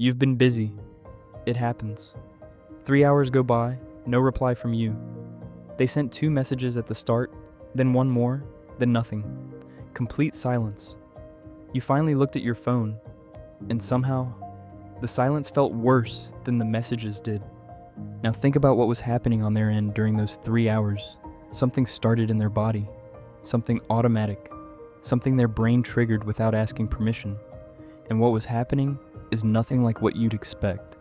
You've been busy. It happens. 3 hours go by, no reply from you. They sent 2 messages at the start, then one more, then nothing. Complete silence. You finally looked at your phone, and somehow, the silence felt worse than the messages did. Now think about what was happening on their end during those 3 hours. Something started in their body. Something automatic. Something their brain triggered without asking permission. And what was happening is nothing like what you'd expect.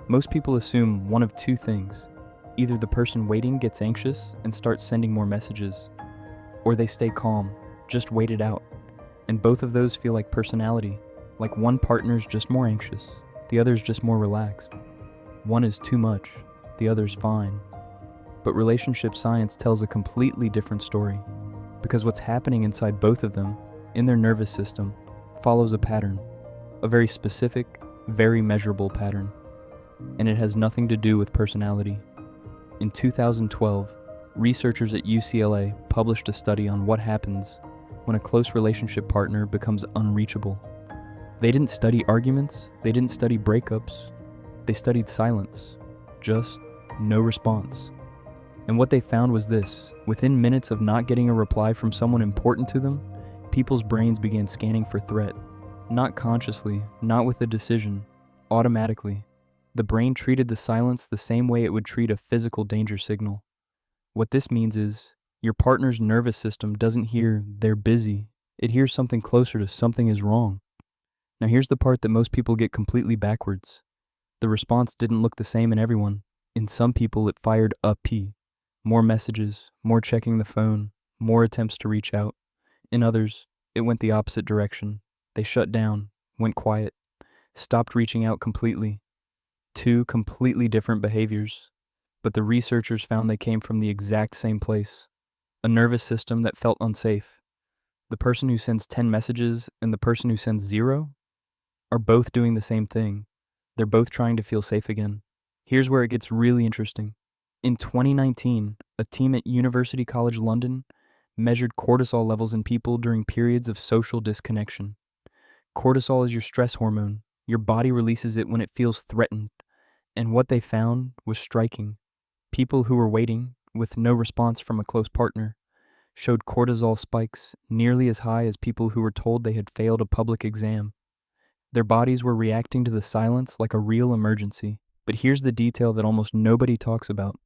Most people assume one of two things. Either the person waiting gets anxious and starts sending more messages, or they stay calm, just wait it out. And both of those feel like personality, like one partner's just more anxious, the other's just more relaxed. One is too much, the other's fine. But relationship science tells a completely different story, because what's happening inside both of them, in their nervous system, follows a pattern, a very specific, very measurable pattern. And it has nothing to do with personality. In 2012, researchers at UCLA published a study on what happens when a close relationship partner becomes unreachable. They didn't study arguments, they didn't study breakups, they studied silence, just no response. And what they found was this: within minutes of not getting a reply from someone important to them, people's brains began scanning for threat. Not consciously, not with a decision, automatically. The brain treated the silence the same way it would treat a physical danger signal. What this means is, your partner's nervous system doesn't hear "they're busy," it hears something closer to "something is wrong." Now here's the part that most people get completely backwards. The response didn't look the same in everyone. In some people it fired a P. More messages, more checking the phone, more attempts to reach out. In others, it went the opposite direction. They shut down, went quiet, stopped reaching out completely. Two completely different behaviors, but the researchers found they came from the exact same place. A nervous system that felt unsafe. The person who sends 10 messages and the person who sends 0 are both doing the same thing. They're both trying to feel safe again. Here's where it gets really interesting. In 2019, a team at University College London measured cortisol levels in people during periods of social disconnection. Cortisol is your stress hormone. Your body releases it when it feels threatened. And what they found was striking. People who were waiting, with no response from a close partner, showed cortisol spikes nearly as high as people who were told they had failed a public exam. Their bodies were reacting to the silence like a real emergency. But here's the detail that almost nobody talks about.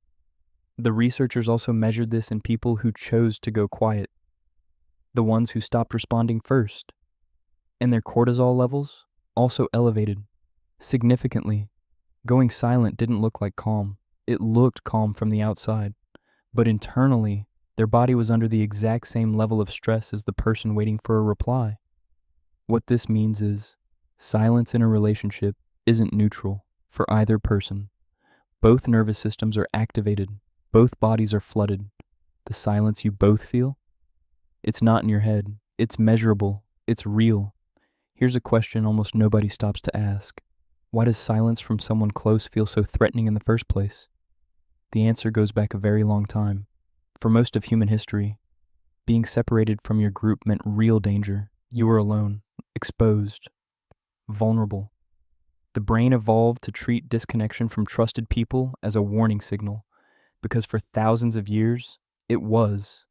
The researchers also measured this in people who chose to go quiet, the ones who stopped responding first. And their cortisol levels also elevated, significantly. Going silent didn't look like calm. It looked calm from the outside. But internally, their body was under the exact same level of stress as the person waiting for a reply. What this means is, silence in a relationship isn't neutral for either person. Both nervous systems are activated. Both bodies are flooded. The silence you both feel? It's not in your head. It's measurable. It's real. Here's a question almost nobody stops to ask. Why does silence from someone close feel so threatening in the first place? The answer goes back a very long time. For most of human history, being separated from your group meant real danger. You were alone, exposed, vulnerable. The brain evolved to treat disconnection from trusted people as a warning signal, because for thousands of years, it was.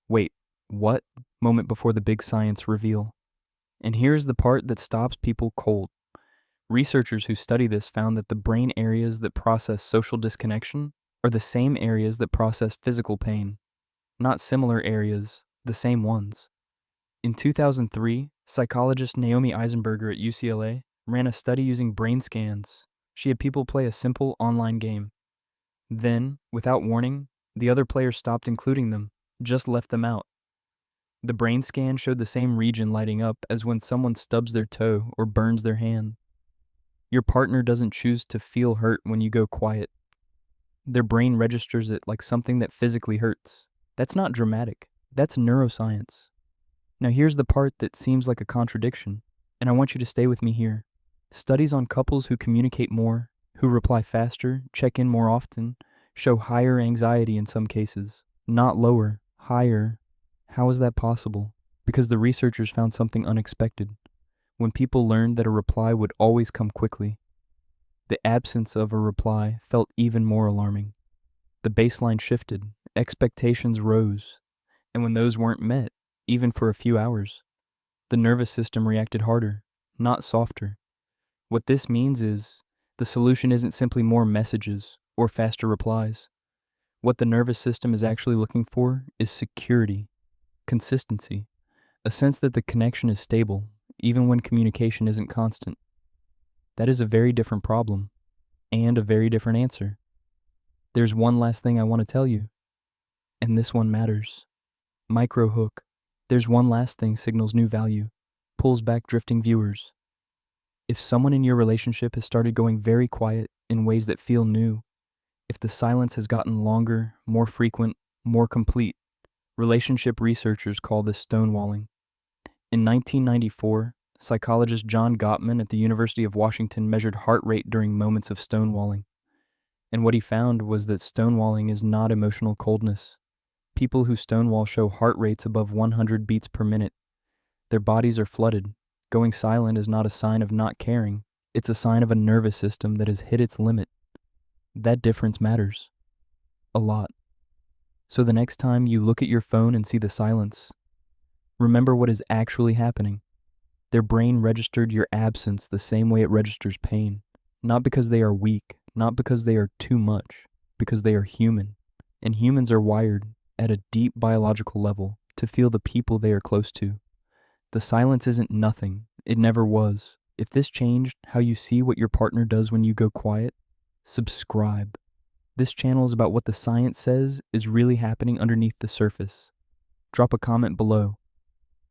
Wait, what? Moment before the big science reveal. And here's the part that stops people cold. Researchers who study this found that the brain areas that process social disconnection are the same areas that process physical pain. Not similar areas, the same ones. In 2003, psychologist Naomi Eisenberger at UCLA ran a study using brain scans. She had people play a simple online game. Then, without warning, the other players stopped including them, just left them out. The brain scan showed the same region lighting up as when someone stubs their toe or burns their hand. Your partner doesn't choose to feel hurt when you go quiet. Their brain registers it like something that physically hurts. That's not dramatic. That's neuroscience. Now here's the part that seems like a contradiction, and I want you to stay with me here. Studies on couples who communicate more, who reply faster, check in more often, show higher anxiety in some cases. Not lower, higher. How is that possible? Because the researchers found something unexpected. when people learned that a reply would always come quickly. The absence of a reply felt even more alarming. The baseline shifted, expectations rose, and when those weren't met, even for a few hours, the nervous system reacted harder, not softer. What this means is the solution isn't simply more messages or faster replies. What the nervous system is actually looking for is security, consistency, a sense that the connection is stable, even when communication isn't constant. That is a very different problem, and a very different answer. There's one last thing I want to tell you, and this one matters. Micro hook. There's one last thing signals new value, pulls back drifting viewers. If someone in your relationship has started going very quiet in ways that feel new, if the silence has gotten longer, more frequent, more complete, relationship researchers call this stonewalling. In 1994, psychologist John Gottman at the University of Washington measured heart rate during moments of stonewalling. And what he found was that stonewalling is not emotional coldness. People who stonewall show heart rates above 100 beats per minute. Their bodies are flooded. Going silent is not a sign of not caring. It's a sign of a nervous system that has hit its limit. That difference matters. A lot. So the next time you look at your phone and see the silence, remember what is actually happening. Their brain registered your absence the same way it registers pain. Not because they are weak, not because they are too much, because they are human. And humans are wired, at a deep biological level, to feel the people they are close to. The silence isn't nothing. It never was. If this changed how you see what your partner does when you go quiet, subscribe. This channel is about what the science says is really happening underneath the surface. Drop a comment below.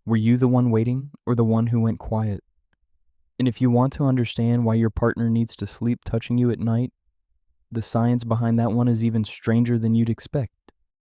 Were you the one waiting or the one who went quiet? And if you want to understand why your partner needs to sleep touching you at night, the science behind that one is even stranger than you'd expect.